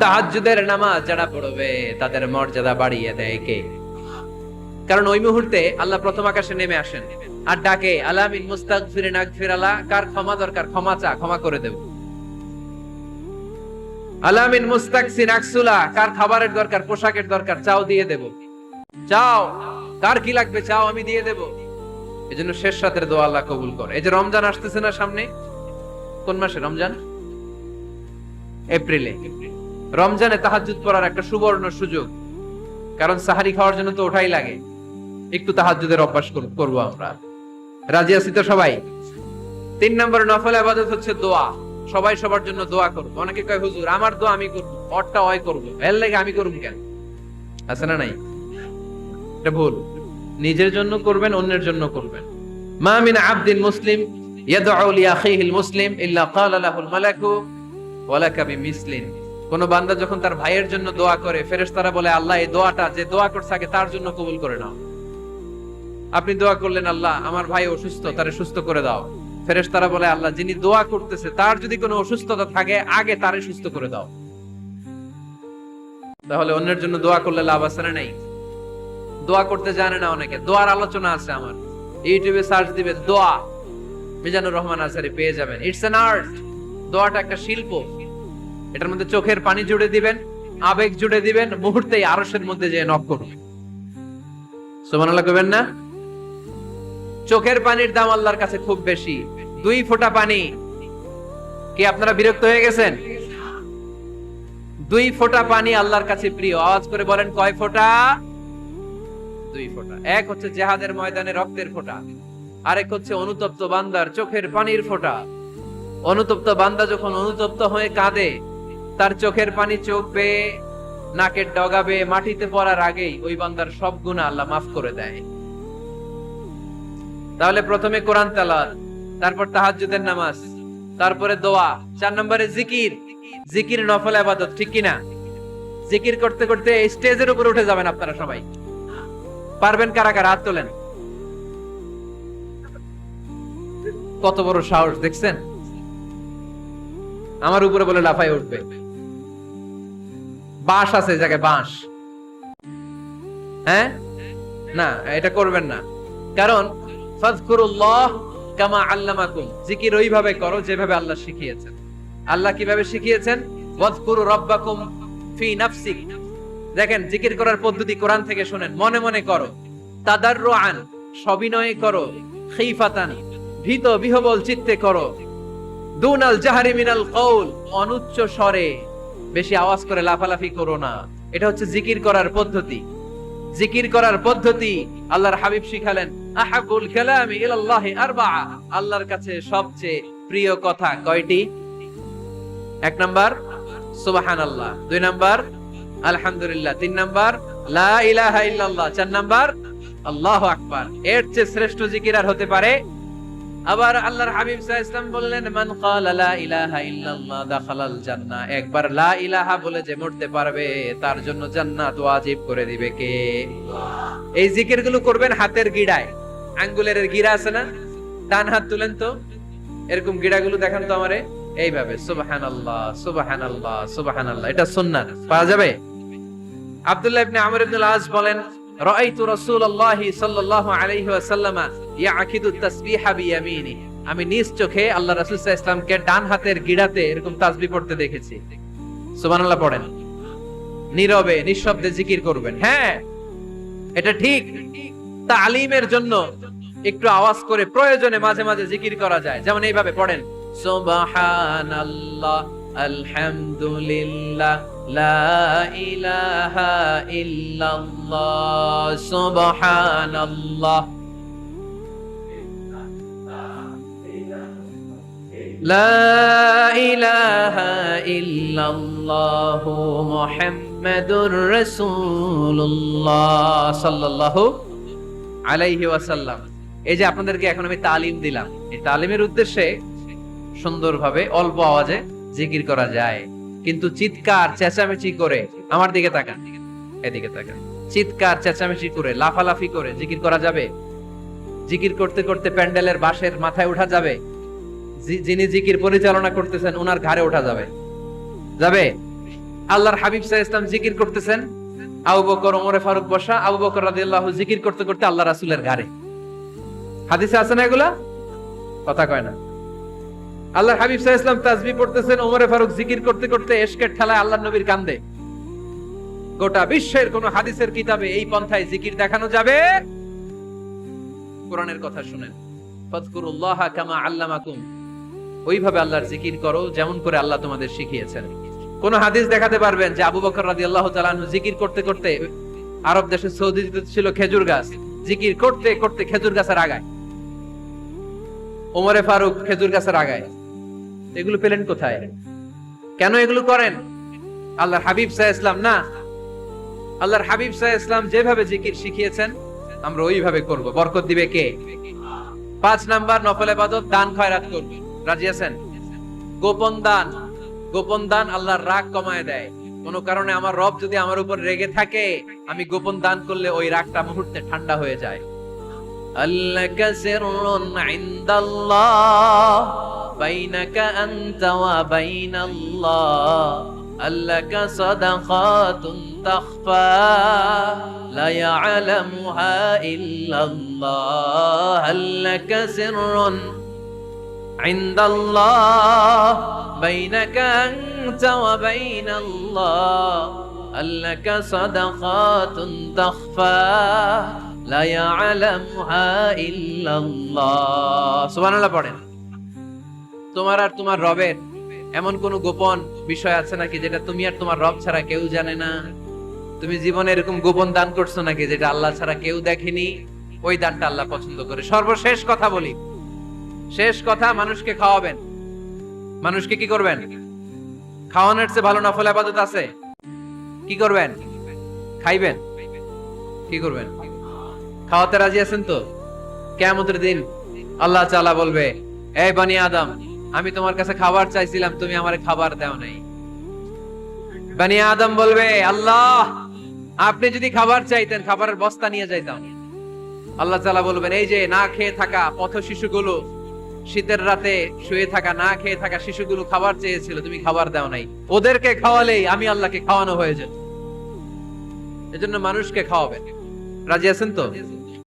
তাহাজ্জুদের নামাজ যারা পড়বে তাদের মর্যাদা বাড়িয়ে দেয় কে? কারণ ওই মুহূর্তে আল্লাহ প্রথম আকাশে নেমে আসেন আর ডাকে, আলা মিন মুস্তাগফিরিন আগফির আলা, কার ক্ষমা দরকার ক্ষমা চা, ক্ষমা করে দেব। আলা মিন মুস্তাকসিন আকসুলা, কার খাবারের দরকার পোশাকের দরকার চাও দিয়ে দেব। চাও, কার কি লাগবে চাও আমি দিয়ে দেব। এজন্য শেষ রাতের দোয়া আল্লাহ কবুল করে। এই যে রমজান আসতেছে না সামনে, কোন মাসে রমজান? এপ্রিলে। রমজানে তাহাজ্জুদ পড়ার একটা সুবর্ণ সুযোগ, কারণ সাহারি খাওয়ার জন্য তো ওঠাই লাগে। একটু তাহাজ্জুদের অভ্যাস করব আমরা। রাজি আছি তো সবাই? 3 নম্বর নফল ইবাদত হচ্ছে দোয়া। সবাই সবার জন্য দোয়া করব। অনেকে কয় হুজুর আমার দোয়া আমি করব, ওরটা ওই করব, এর লাগে আমি করব কেন? আছে না নাই? এটা ভুল। নিজের জন্য করবেন, অন্যের জন্য করবেন। মা মিন আবদিন মুসলিম ইয়াদউ লি আখিহিল মুসলিম ইল্লা ক্বালা লাহুল মালাকু ওয়ালাকা বিমিসলিন। কোন বান্দা যখন তার ভাইয়ের জন্য দোয়া করে, ফেরেশতারা বলে আল্লাহ এই দোয়াটা যে দোয়া করছে আগে তার জন্য কবুল করে নাও। আপনি দোয়া করলেন আল্লাহ আমার ভাই অসুস্থ, তারে সুস্থ করে দাও। ফেরেশতারা বলে আল্লাহ যিনি দোয়া করতেছে তার যদি কোনো অসুস্থতা থাকে আগে তারে সুস্থ করে দাও। তাহলে অন্যের জন্য দোয়া করলে লাভ আছে না নাই? দোয়া করতে জানে না অনেকে। দোয়ার আলোচনা আছে আমার, ইউটিউবে সার্চ দিবেন দোয়া, মিজানুর রহমান আজহারী পেয়ে যাবেন। It's an art. দোয়াটা একটা শিল্প। এটার মধ্যে চোখের পানি জুড়ে দিবেন, আবেগ জুড়ে দিবেন, মুহূর্তেই আরশের মধ্যে যে নক করবে। সুবহানাল্লাহ কইবেন না? চোখের পানির দাম আল্লাহর কাছে খুব বেশি। 2 ফোঁটা পানি। কি আপনারা বিরক্ত হয়ে গেছেন? 2 ফোঁটা পানি আল্লাহর কাছে প্রিয়। আওয়াজ করে বলেন কয় ফোঁটা? 2 ফোঁটা। এক হচ্ছে জিহাদের ময়দানে রক্তের ফোঁটা, আরেক হচ্ছে অনুতপ্ত বান্দার চোখের পানির ফোঁটা। অনুতপ্ত বান্দা যখন অনুতপ্ত হয়ে কাঁদে, তার চোখের পানি চোখ বেয়ে নাকের ডগা বেয়ে মাটিতে পড়ার আগেই ওই বান্দার সব গুনাহ আল্লাহ মাফ করে দেয়। তাহলে প্রথমে কোরআন তেলাওয়াত, তারপর তাহাজ্জুদের নামাজ, তারপরে দোয়া, 4 নম্বরে জিকির। জিকির নফল ইবাদত, ঠিক কি না? জিকির করতে করতে স্টেজের উপরে উঠে যাবেন আপনারা সবাই। পারবেন কারা কারা? হাত তোলেন। কত বড় সাহস দেখছেন? আমার উপরে বলে লাফায় উঠবে। বাঁশ আছে জায়গায়, বাঁশ। হ্যাঁ, না এটা করবেন না। কারণ ফাযকুরুল্লাহ কামা আল্লামাকুম, জিকির ওইভাবে করো যেভাবে আল্লাহ শিখিয়েছেন। আল্লাহ কিভাবে শিখিয়েছেন? ওয়াযকুরু রাব্বাকুম ফি নাফসিক। দেখেন জিকির করার পদ্ধতি কোরআন থেকে শুনেন। মনে মনে করো, তাদাররুআন সবিনয়ে করো, খিফাতান ভীত বিহবল চিত্তে করো, দুনাল জাহরি মিনাল কওল অনুচ্চ স্বরে, বেশি আওয়াজ করে লাফালাফি করো না। এটা হচ্ছে জিকির করার পদ্ধতি। জিকির করার পদ্ধতি আল্লাহর হাবিব শিখালেন, আহাবুল কালামি ইলাল্লাহি আরবাআ, আল্লাহর কাছে সবচেয়ে প্রিয় কথা কয়টি? 1 নাম্বার সুবহানাল্লাহ, 2 নাম্বার আলহামদুলিল্লাহ, 3 নাম্বার লা ইলাহা ইল্লাল্লাহ, 4 নাম্বার আল্লাহু আকবার। এর চেয়ে শ্রেষ্ঠ জিকির আর হতে পারে? আবার আল্লাহর হাবিব সাল্লাল্লাহু আলাইহি ওয়াসাল্লাম বললেন, মান ক্বালা লা ইলাহা ইল্লাল্লাহ দাখালাল জান্নাহ। একবার লা ইলাহা বলে যে মরতে পারবে তার জন্য জান্নাত ওয়াজিব করে দিবে কে? এই জিকিরগুলো করবেন হাতের গিড়ায়। আঙ্গুলের গিড়া আছে না? ডান হাত তুলেন তো, এরকম গিড়াগুলো দেখান তো আমারে। এইভাবে সুবহানাল্লাহ সুবহানাল্লাহ সুবহানাল্লাহ। এটা সুন্নাত, পাওয়া যাবে? আব্দুল্লাহ ইবনে আমর ইবনে আল-আস বলেন, রাআইতু রাসূলুল্লাহি সাল্লাল্লাহু আলাইহি ওয়াসাল্লাম ইয়াকিদু তাসবিহা বিয়ামিনি। আমি নিজ চোখে আল্লাহ রাসূল সাল্লাল্লাহু আলাইহি ওয়াসাল্লামকে ডান হাতের গিড়াতে এরকম তাসবিহ পড়তে দেখেছি। সুবহানাল্লাহ পড়েন। নীরবে নিঃশব্দে জিকির করবেন। হ্যাঁ, এটা ঠিক। তালিমের জন্য একটু আওয়াজ করে প্রয়োজনে মাঝে মাঝে জিকির করা যায়। যেমন এইভাবে পড়েন, সুবহানাল্লাহ আলহামদুলিল্লাহ লা ইলাহা ইল্লাল্লাহ সুবহানাল্লাহ লা ইলাহা ইল্লাল্লাহ মুহাম্মাদুর রাসূলুল্লাহ সাল্লাল্লাহু আলাইহি ওয়াসাল্লাম। এই যে আপনাদেরকে এখন আমি তালিম দিলাম, এই তালিমের উদ্দেশ্যে সুন্দরভাবে অল্প আওয়াজে জিকির করা যায়, কিন্তু চিৎকার চেঁচামেচি করে, আমার দিকে তাকান, এদিকে তাকান, চিৎকার চেঁচামেচি করে লাফালাফি করে জিকির করা যাবে? জিকির করতে করতে প্যান্ডেলের বাঁশের মাথায় ওঠা যাবে? যিনি জিকির পরিচালনা করতেছেন ওনার ঘাড়ে ওঠা যাবে? যাবে? আল্লাহর হাবিব সাল্লাল্লাহু আলাইহি ওয়াসাল্লাম জিকির করতেছেন, আবু বকর ওমরে ফারুক বসা, আবু বকর রাদিয়াল্লাহু জিকির করতে করতে আল্লাহ রাসূলের ঘাড়ে। হাদিসে আছে না এগুলা? কথা কয় না। আল্লাহর হাবিব সাল্লাল্লাহু আলাইহি ওয়াসাল্লাম তাসবিহ পড়তেছেন, ওমরে ফারুক জিকির করতে করতে এশকের ঠেলায় আল্লাহর নবীর কান্দে। গোটা বিশ্বের কোন হাদিসের কিতাবে এই পন্থায় জিকির দেখানো যাবে? কোরআনের কথা শুনেন, ফাযকুরুল্লাহা কামা আল্লামাকুম, ওইভাবে আল্লাহর জিকির করো যেমন করে আল্লাহ তোমাদের শিখিয়েছেন। কোন হাদিস দেখাতে পারবেন যে আবু বকর রাদিয়াল্লাহু তাআলা আনহু জিকির করতে করতে, আরব দেশে সৌদিতে ছিল খেজুর গাছ, জিকির করতে করতে খেজুর গাছের আগায়, ওমরে ফারুক খেজুর গাছের আগায়, এগুলো পেলেন কোথায়? কেন এগুলো করেন? আল্লাহর হাবিব সাল্লাল্লাহু আলাইহি ওয়াসাল্লাম না, আল্লাহর হাবিব সাল্লাল্লাহু আলাইহি ওয়াসাল্লাম যেভাবে জিকির শিখিয়েছেন আমরা ওইভাবে করব। বরকত দিবে কে? 5 নাম্বার, নফল ইবাদত, দান খয়রাত করব। রাজি আছেন? গোপন দান, গোপন দান আল্লাহর রাগ কমায় দেয়। কোন কারণে আমার রব যদি আমার উপর রেগে থাকে, আমি গোপন দান করলে ওই রাগটা মুহূর্তে ঠান্ডা হয়ে যায়। আল্লাকা সিররুন ইনদাল্লাহ বাইনাকা আনতা ওয়া বাইনাল্লাহ, আল্লাকা সাদাকাতুন তাখফা লা ইয়ালামুহা ইল্লাল্লাহ, আল্লাকা সিররুন ইনদাল্লাহ বাইনাকা আনতা ওয়া বাইনাল্লাহ, আল্লাকা সাদাকাতুন তাখফা লা ইয়ালামুহা ইল্লাল্লাহ। সুবহানাল্লাহ পড়েন। তোমার আর তোমার রবের এমন কোন গোপন বিষয় আছে নাকি যেটা তুমি আর তোমার রব ছাড়া কেউ জানে না? তুমি জীবনে এরকম গোপন দান করছো নাকি যেটা আল্লাহ ছাড়া কেউ দেখেনি? ওই দানটা আল্লাহ পছন্দ করে। সর্বশেষ কথা বলি, শেষ কথা, মানুষকে খাওয়াবেন। মানুষকে কি করবেন? খাওয়ানোর চেয়ে ভালো নফল ইবাদত আছে? কি করবেন? খাইবেন। কি করবেন? খাওয়াতে রাজি আছেন তো? কিয়ামতের দিন আল্লাহ তাআলা বলবে, এই বনি আদম, আমি তোমার কাছে খাবার চাইছিলাম, তুমি আমারে খাবার দাও নাই। বনি আদম বলবে, আল্লাহ আপনি যদি খাবার চাইতেন খাবারের বস্তা নিয়ে যাইতাম। আল্লাহ তাআলা বলবেন, এই যে না খেয়ে থাকা পথ শিশুগুলো, শীতের রাতে শুয়ে থাকা না খেয়ে থাকা শিশুগুলো খাবার চেয়েছিল, তুমি খাবার দাও নাই, ওদেরকে খাওয়ালেই আমি আল্লাহকে খাওয়ানো হয়ে যেত। এজন্য মানুষকে খাওয়াবেন। রাজি আছেন তো?